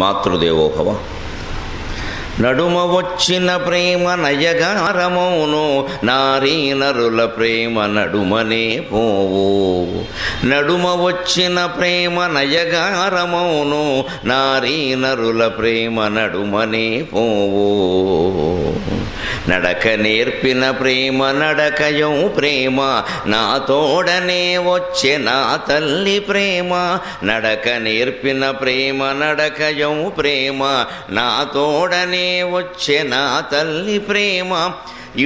మాతృదేవోభవ. నడుమ వచ్చిన ప్రేమ నయగారమౌను, నారీ నరుల ప్రేమ నడుమనే పోవు. నడుమ వచ్చిన ప్రేమ నయగారమౌను, నారీ నరుల ప్రేమ నడుమనే పోవు. నడక నేర్పిన ప్రేమ నడకయో ప్రేమ, నా తోడనే వచ్చే నా తల్లి ప్రేమ. నడక నేర్పిన ప్రేమ నడకయో ప్రేమ, నా తోడనే వచ్చే నా తల్లి ప్రేమ.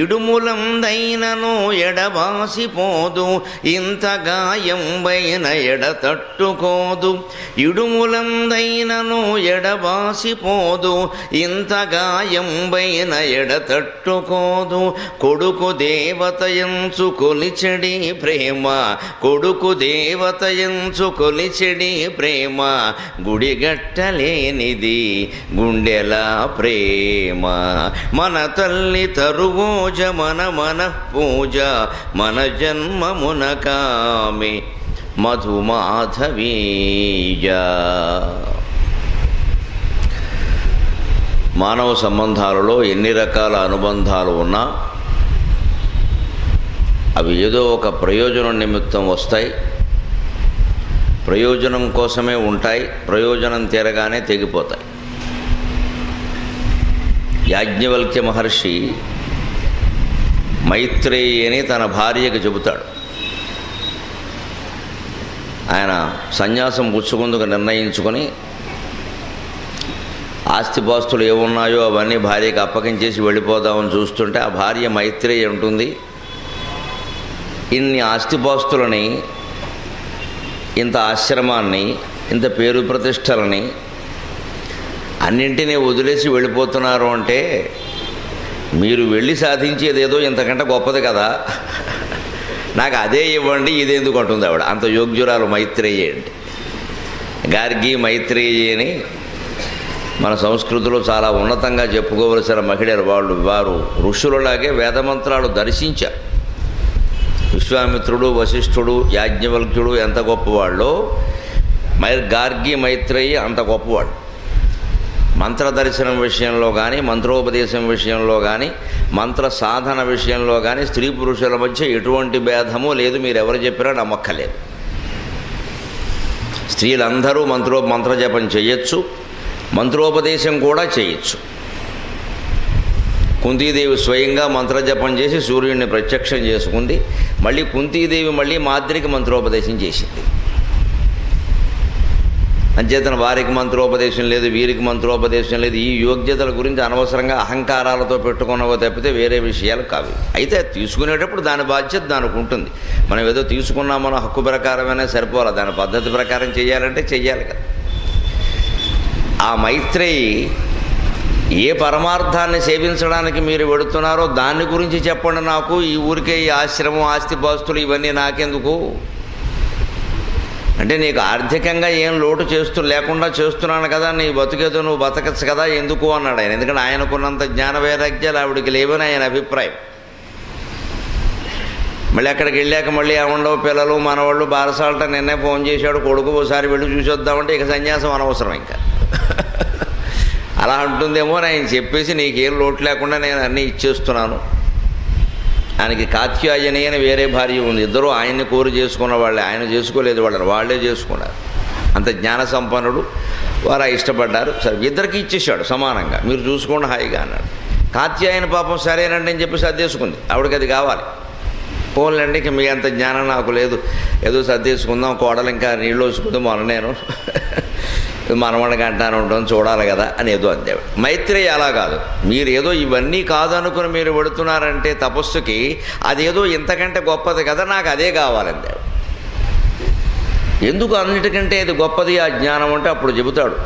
ఇడుములందైనను ఎడబాసిపోదు, ఇంత గాయంబైన ఎడతట్టుకోదు. ఇడుములందైనను ఎడబాసిపోదు, ఇంత గాయంబైన ఎడతట్టుకోదు. కొడుకు దేవతయంచు కొలిచెడి ప్రేమ, కొడుకు దేవతయంచు కొలిచెడి ప్రేమ. గుడిగట్టలేనిది గుండెల ప్రేమ. మన తల్లి తరువు మన పూజ, మన జన్మమునకామి మధుమాధవీయ. మానవ సంబంధాలలో ఎన్ని రకాల అనుబంధాలు ఉన్నా అవి ఏదో ఒక ప్రయోజనం నిమిత్తం వస్తాయి, ప్రయోజనం కోసమే ఉంటాయి, ప్రయోజనం తీరగానే తెగిపోతాయి. యాజ్ఞవల్క్య మహర్షి మైత్రేయి అని తన భార్యకు చెబుతాడు. ఆయన సన్యాసం పుచ్చుకుందుకు నిర్ణయించుకొని ఆస్తిపాస్తులు ఏమున్నాయో అవన్నీ భార్యకు అప్పగించేసి వెళ్ళిపోదామని చూస్తుంటే ఆ భార్య మైత్రేయి ఉంటుంది, ఇన్ని ఆస్తిపాస్తులని, ఇంత ఆశ్రమాన్ని, ఇంత పేరు ప్రతిష్టలని అన్నింటినీ వదిలేసి వెళ్ళిపోతున్నారు అంటే మీరు వెళ్ళి సాధించేదేదో ఇంతకంటే గొప్పది కదా, నాకు అదే ఇవ్వండి, ఇదేందుకు అంటుంది ఆవిడ. అంత యోగ్యురాలు మైత్రేయి అంటే. గార్గి మైత్రేయి అని మన సంస్కృతిలో చాలా ఉన్నతంగా చెప్పుకోవలసిన మహిళలు. వారు ఋషులలాగే వేదమంత్రాలు దర్శించారు. విశ్వామిత్రుడు, వశిష్ఠుడు, యాజ్ఞవల్క్యుడు ఎంత గొప్పవాళ్ళో గార్గి మైత్రేయి అంత గొప్పవాడు. మంత్రదర్శనం విషయంలో కానీ, మంత్రోపదేశం విషయంలో కానీ, మంత్ర సాధన విషయంలో కానీ స్త్రీ పురుషుల మధ్య ఎటువంటి భేదము లేదు. మీరు ఎవరు చెప్పినా నమ్మక్కలేదు. స్త్రీలందరూ మంత్రజపం చేయొచ్చు, మంత్రోపదేశం కూడా చేయొచ్చు. కుంతీదేవి స్వయంగా మంత్రజపం చేసి సూర్యుడిని ప్రత్యక్షం చేసుకుంది. మళ్ళీ కుంతీదేవి మళ్ళీ మాద్రికి మంత్రోపదేశం చేసింది. అంచేతన వారికి మంత్రోపదేశం లేదు, వీరికి మంత్రోపదేశం లేదు. ఈ యోగ్యతల గురించి అనవసరంగా అహంకారాలతో పెట్టుకున్నవో తప్పితే వేరే విషయాలు కావు. అయితే తీసుకునేటప్పుడు దాని బాధ్యత దానికి ఉంటుంది. మనం ఏదో తీసుకున్నాం, మన హక్కు ప్రకారమైనా సరిపోవాలి, దాని పద్ధతి ప్రకారం చేయాలంటే చెయ్యాలి కదా. ఆ మైత్రేయి ఏ పరమార్థాన్ని సేవించడానికి మీరు వెడుతున్నారో దాని గురించి చెప్పండి నాకు. ఈ ఊరికే ఈ ఆశ్రమం, ఆస్తిపాస్తులు ఇవన్నీ నాకెందుకు అంటే, నీకు ఆర్థికంగా ఏం లోటు లేకుండా చేస్తున్నాను కదా, నీ బతుకేదో నువ్వు బతకచ్చు కదా, ఎందుకు అన్నాడు ఆయన. ఎందుకంటే ఆయనకున్నంత జ్ఞాన వైరాగ్యాలు ఆవిడికి లేవని ఆయన అభిప్రాయం. మళ్ళీ అక్కడికి వెళ్ళాక మళ్ళీ ఏముండవు, పిల్లలు మనవాళ్ళు బారసాలట. నిన్నే ఫోన్ చేశాడు కొడుకు, ఒకసారి వెళ్ళి చూసొద్దామంటే ఇక సన్యాసం అనవసరం ఇంకా అలా అంటుందేమో అని ఆయన చెప్పేసి నీకేం లోటు లేకుండా నేను అన్నీ ఇచ్చేస్తున్నాను. ఆయనకి కాత్యాయని అని వేరే భార్య ఉంది. ఇద్దరు ఆయన్ని కోరి చేసుకున్న వాళ్ళే, ఆయన చేసుకోలేదు, వాళ్ళే చేసుకున్నారు. అంత జ్ఞాన సంపన్నుడు. వారు ఇష్టపడ్డారు. సరే ఇద్దరికి ఇచ్చేసాడు సమానంగా, మీరు చూసుకోండి హాయిగా అన్నాడు. కాత్యాయని పాపం సరేనండి అని చెప్పి సర్దేసుకుంది. ఆవిడకి అది కావాలి. పోన్లేండి, ఇక మీ అంత జ్ఞానం నాకు లేదు, ఏదో సర్దేసుకుందాం, కోడలు ఇంకా నీళ్ళు వేసుకుందాం, మొన్న నేను మనవడికి అంటాను ఉంటుంది చూడాలి కదా అని ఏదో అందేవాడు. మైత్రేయి అలా కాదు. మీరు ఏదో ఇవన్నీ కాదనుకుని మీరు పెడుతున్నారంటే తపస్సుకి, అదేదో ఇంతకంటే గొప్పది కదా, నాకు అదే కావాలందేవాడు. ఎందుకు అన్నిటికంటే ఇది గొప్పది ఆ జ్ఞానం అంటే అప్పుడు చెబుతాడు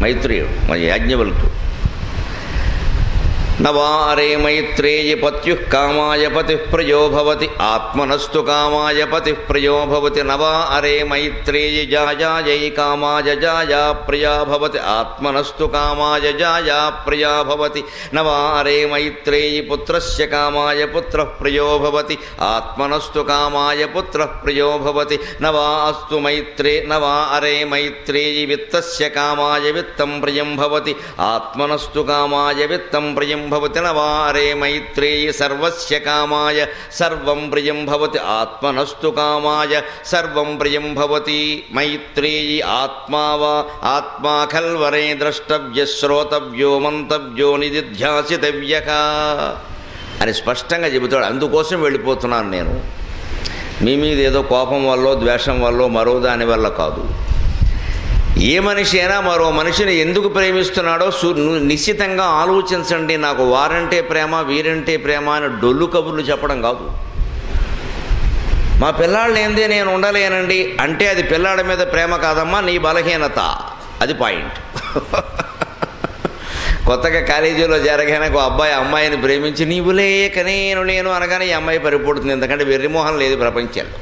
మైత్రేయుడు, మరి యాజ్ఞవల్క్యుడు. నవారే మైత్రేయి పత్యుః కామాయ పతిః ప్రియో భవతి ఆత్మనస్తు కామాయ పతిః ప్రియో భవతి నవారే మైత్రేయి జాయాయై కామాయ జాయా ప్రియా భవతి ఆత్మనస్తు కామాయ జాయా ప్రియా భవతి నవారే మైత్రేయి పుత్రస్య కామాయ పుత్రః ప్రియో భవతి ఆత్మనస్తు కామాయ పుత్రః ప్రియో భవతి నవారే మైత్రేయి విత్తస్య కామాయ విత్తం ప్రియం భవతి ఆత్మనస్తు కామాయ విత్తం ప్రియం భవతి నవారే మైత్రేయి సర్వస్య కామాయ సర్వం ప్రియం భవతి ఆత్మనస్తు కామాయ సర్వం ప్రియం భవతి మైత్రేయి ఆత్మా ఖల్వరే ద్రష్టవ్య శ్రోతవ్యో మంతవ్యో నిదిధ్యాసితవ్యః అని స్పష్టంగా చెబుతాడు. అందుకోసం వెళ్ళిపోతున్నాను నేను. మీ మీద ఏదో కోపం వల్ల ద్వేషం వల్ల మరో దాని వల్ల కాదు. ఏ మనిషి అయినా మరో మనిషిని ఎందుకు ప్రేమిస్తున్నాడో నిశ్చితంగా ఆలోచించండి. నాకు వారంటే ప్రేమ వీరంటే ప్రేమ అని డొల్లు కబుర్లు చెప్పడం కాదు. మా పిల్లాళ్ళు ఏందే నేను ఉండలేనండి అంటే అది పిల్లాడి మీద ప్రేమ కాదమ్మా, నీ బలహీనత. అది పాయింట్. కొత్తగా కాలేజీలో జరగానే ఒక అబ్బాయి అమ్మాయిని ప్రేమించి నీవు లేక నేను లేను అనగానే ఈ అమ్మాయి పరిపడుతుంది. ఎందుకంటే వెర్రిమోహం లేదు ప్రపంచంలో.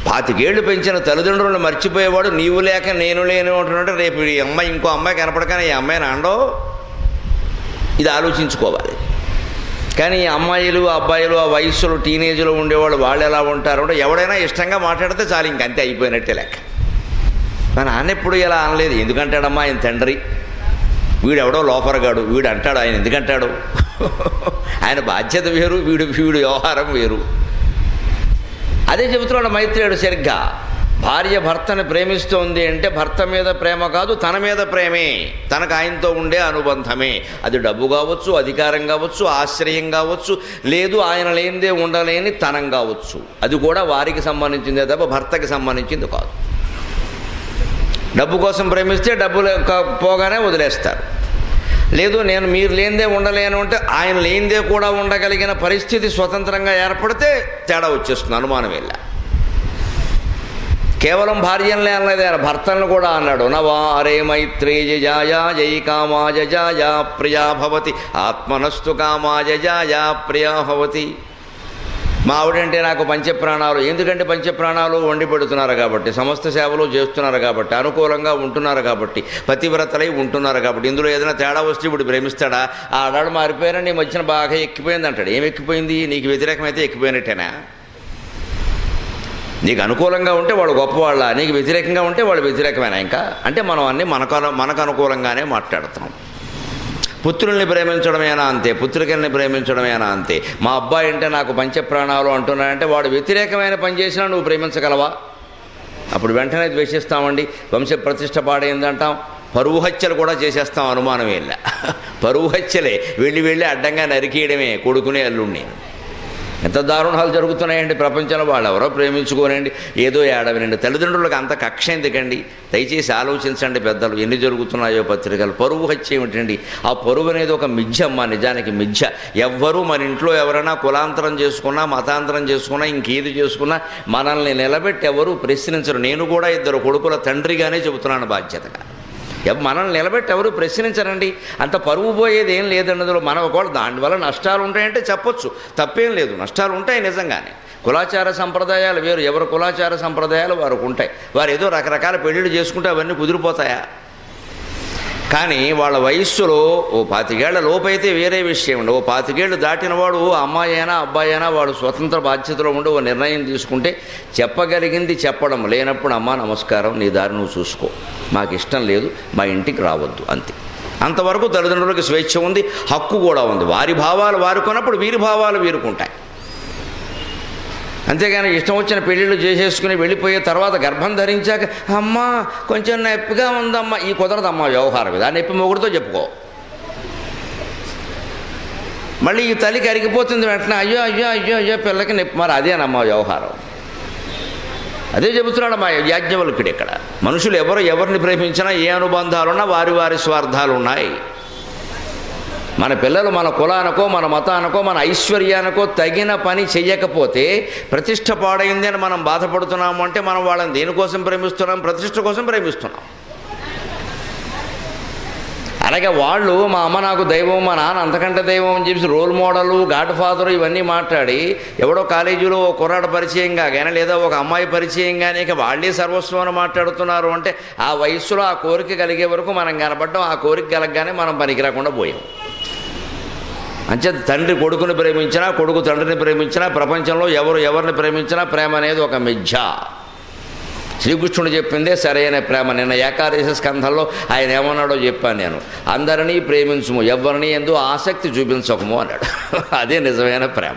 25 ఏళ్ళు పెంచిన తల్లిదండ్రులను మర్చిపోయేవాడు నీవు లేక నేను లేను అంటున్నట్టు రేపు ఈ అమ్మాయి ఇంకో అమ్మాయి కనపడగానే ఈ అమ్మాయిని అండో. ఇది ఆలోచించుకోవాలి. కానీ ఈ అమ్మాయిలు అబ్బాయిలు ఆ వయస్సులో టీనేజ్లో ఉండేవాళ్ళు వాళ్ళు ఎలా ఉంటారు అంటే ఎవడైనా ఇష్టంగా మాట్లాడితే చాలు ఇంకంతే అయిపోయినట్టే లెక్క. మా నాన్న ఎప్పుడు ఇలా అనలేదు. ఎందుకంటాడమ్మా ఆయన తండ్రి, వీడెవడో లోపరగాడు, వీడు అంటాడు. ఆయన ఎందుకంటాడు? ఆయన బాధ్యత వేరు, వీడు వ్యవహారం వేరు. అదే చెబుతున్నాడు మైత్రేయుడు సరిగ్గా. భార్య భర్తను ప్రేమిస్తోంది అంటే భర్త మీద ప్రేమ కాదు, తన మీద ప్రేమే, తనకు ఆయనతో ఉండే అనుబంధమే. అది డబ్బు కావచ్చు, అధికారం కావచ్చు, ఆశ్రయం కావచ్చు, లేదు ఆయన లేనిదే ఉండలేని తనం కావచ్చు. అది కూడా వారికి సంబంధించిందే తప్ప భర్తకి సంబంధించింది కాదు. డబ్బు కోసం ప్రేమిస్తే డబ్బు పోగానే వదిలేస్తారు. లేదు నేను మీరు లేనిదే ఉండలేను అంటే ఆయన లేనిదే కూడా ఉండగలిగిన పరిస్థితి స్వతంత్రంగా ఏర్పడితే తేడా వచ్చేస్తుంది. అనుమానం వెళ్ళా. కేవలం భార్యలనే అనలేదు, ఆయన భర్తలను కూడా అన్నాడు. నవారే మైత్రేయ జాయా జై కామాయ జాయా ప్రియా భవతి ఆత్మనస్తు కామాయ జాయా ప్రియా భవతి. మా ఆవిడంటే నాకు పంచప్రాణాలు. ఎందుకంటే పంచప్రాణాలు వండి పెడుతున్నారు కాబట్టి, సమస్త సేవలు చేస్తున్నారు కాబట్టి, అనుకూలంగా ఉంటున్నారు కాబట్టి, పతివ్రతలై ఉంటున్నారు కాబట్టి. ఇందులో ఏదైనా తేడా వస్తే ఇప్పుడు ప్రేమిస్తాడా? ఆ ఆడాడు మారిపోయారని నీ మధ్యన బాగా ఎక్కిపోయింది అంటాడు. ఏం ఎక్కిపోయింది? నీకు వ్యతిరేకమైతే ఎక్కిపోయినట్టేనా? నీకు అనుకూలంగా ఉంటే వాళ్ళు గొప్పవాళ్ళ, నీకు వ్యతిరేకంగా ఉంటే వాళ్ళు వ్యతిరేకమేనా? ఇంకా అంటే మనం అన్నీ మనకు అనుకూలంగానే మాట్లాడుతున్నాం. పుత్రుల్ని ప్రేమించడమేనా అంతే, పుత్రికల్ని ప్రేమించడమేనా అంతే. మా అబ్బాయి అంటే నాకు పంచప్రాణాలు అంటున్నాడంటే వాడు వ్యతిరేకమైన పని చేసినా నువ్వు ప్రేమించగలవా? అప్పుడు వెంటనే ద్వేషిస్తామండి. వంశ ప్రతిష్ట పాడైందంటాం, పరువు హత్యలు కూడా చేసేస్తాం. అనుమానం వెళ్ళా. పరువు హత్యలే, వెళ్ళి అడ్డంగా నరికేయడమే కొడుకునే అల్లుడిని. ఎంత దారుణాలు జరుగుతున్నాయండి ప్రపంచంలో. వాళ్ళు ఎవరో ప్రేమించుకోనండి, ఏదో ఏడవనండి. తల్లిదండ్రులకు అంత కక్ష ఎందుకండి? దయచేసి ఆలోచించండి పెద్దలు. ఎన్ని జరుగుతున్నాయో పత్రికలు. పరువు హత్య ఏమిటండి? ఆ పరువు అనేది ఒక మిథ్య అమ్మ, నిజానికి మిథ్య. ఎవ్వరూ మన ఇంట్లో ఎవరైనా కులాంతరం చేసుకున్నా, మతాంతరం చేసుకున్నా, ఇంకేది చేసుకున్నా మనల్ని నిలబెట్టి ఎవరూ ప్రశ్నించరు. నేను కూడా 2 కొడుకుల తండ్రిగానే చెబుతున్నాను బాధ్యతగా. మనల్ని నిలబెట్టి ఎవరు ప్రశ్నించరండి. అంత పరువు పోయేది ఏం లేదండి అందులో. మనం ఒకవేళ దానివల్ల నష్టాలు ఉంటాయంటే చెప్పొచ్చు, తప్పేం లేదు. నష్టాలు ఉంటాయి నిజంగానే. కులాచార సంప్రదాయాలు వేరు, ఎవరు కులాచార సంప్రదాయాలు వారికి ఉంటాయి. వారు ఏదో రకరకాల పెళ్ళిళ్ళు చేసుకుంటే అవన్నీ కుదిరిపోతాయా? కానీ వాళ్ళ వయస్సులో 25 ఏళ్ల లోపైతే వేరే విషయం ఉండి, 25 ఏళ్ళు దాటినవాడు అమ్మాయి అయినా అబ్బాయి అయినా వాడు స్వతంత్ర బాధ్యతలో ఉండి ఓ నిర్ణయం తీసుకుంటే చెప్పగలిగింది చెప్పడం, లేనప్పుడు అమ్మా నమస్కారం, నీ దారి నువ్వు చూసుకో, మాకు ఇష్టం లేదు, మా ఇంటికి రావద్దు, అంతే. అంతవరకు తల్లిదండ్రులకు స్వేచ్ఛ ఉంది, హక్కు కూడా ఉంది. వారి భావాలు వారు కొన్నప్పుడు వీరి భావాలు వీరుకుంటాయి. అంతేగాని ఇష్టం వచ్చిన పెళ్ళిళ్ళు చేసేసుకుని వెళ్ళిపోయే తర్వాత గర్భం ధరించాక అమ్మా కొంచెం నొప్పిగా ఉందమ్మా, ఈ కుదరదమ్మా వ్యవహారం. ఇది ఆ నొప్పి మొగుడితో చెప్పుకో. మళ్ళీ ఈ తల్లికి అరిగిపోతుంది వెంటనే, అయ్యో అయ్యో అయ్యో అయ్యో పిల్లకి నొప్పి. మరి అదేనమ్మా వ్యవహారం. అదే చెబుతున్నాడు మా యాజ్ఞవల్కుడు ఇక్కడ. మనుషులు ఎవరిని ప్రేమించినా ఏ అనుబంధాలున్నా వారి వారి స్వార్థాలు ఉన్నాయి. మన పిల్లలు మన కులానికో మన మతానికో మన ఐశ్వర్యానికో తగిన పని చెయ్యకపోతే ప్రతిష్ట పాడైంది అని మనం బాధపడుతున్నాము అంటే మనం వాళ్ళని దేనికోసం ప్రేమిస్తున్నాం? ప్రతిష్ట కోసం ప్రేమిస్తున్నాం. అలాగే వాళ్ళు మా అమ్మ నాకు దైవం, మా నాన్న అంతకంటే దైవం అని చెప్పి రోల్ మోడలు, గాడ్ ఫాదరు ఇవన్నీ మాట్లాడి ఎవడో కాలేజీలో ఓ కుర్రాడు పరిచయం కాగానే లేదా ఒక అమ్మాయి పరిచయం కానీ ఇక వాళ్ళే సర్వస్వం అని మాట్లాడుతున్నారు అంటే ఆ వయస్సులో ఆ కోరిక కలిగే వరకు మనం కనపడ్డం, ఆ కోరిక కలగగానే మనం పనికి రాకుండా పోయాం. అంచేత తండ్రి కొడుకుని ప్రేమించినా, కొడుకు తండ్రిని ప్రేమించినా, ప్రపంచంలో ఎవరిని ప్రేమించినా ప్రేమ అనేది ఒక మిథ్య. శ్రీకృష్ణుడు చెప్పిందే సరైన ప్రేమ. నిన్న ఏకాదశి స్కంధంలో ఆయన ఏమన్నాడో చెప్పాను నేను. అందరినీ ప్రేమించుము, ఎవరిని ఎందు ఆసక్తి చూపించకము అన్నాడు. అదే నిజమైన ప్రేమ.